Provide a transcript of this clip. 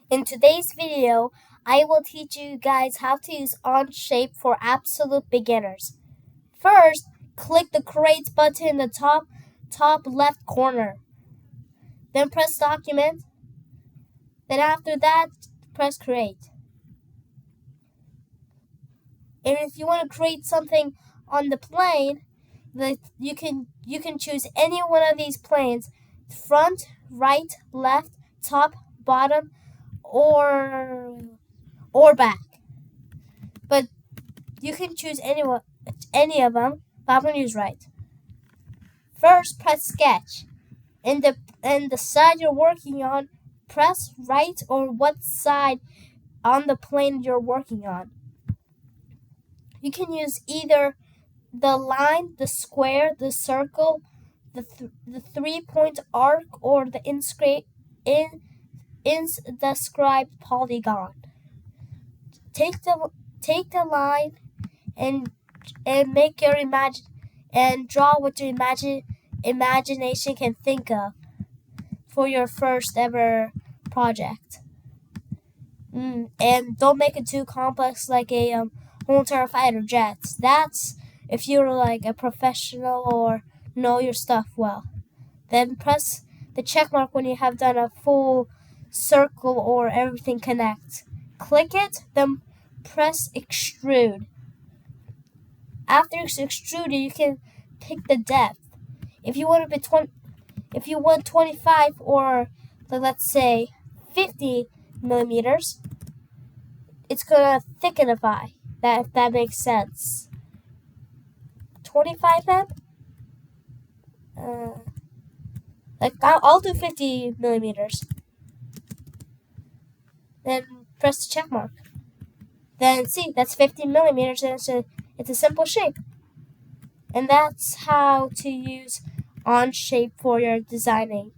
In today's video, I will teach you guys how to use Onshape for absolute beginners. First, click the Create button in the top left corner. Then press Document. Then after that, press Create. And if you want to create something on the plane, you can choose any one of these planes: front, right, left, top, bottom, or back. But you can choose any of them, but I'm gonna use right. First, press Sketch. In the side you're working on, press right or what side on the plane you're working on. You can use either the line, the square, the circle, the 3-point arc, or the inscribed polygon. Take the line and make your and draw what your imagination can think of for your first ever project. And don't make it too complex, like a whole entire fighter jets. That's if you're like a professional or know your stuff well. Then press the check mark when you have done a full circle or everything connects. Click it, then press extrude. After it's extruded, you can pick the depth. If you want 25 or let's say 50 millimeters, it's gonna thickenify. If that makes sense. 25 then? I'll do 50 millimeters. Then press the check mark. Then see, that's 50 millimeters, and it's a simple shape. And that's how to use Onshape for your designing.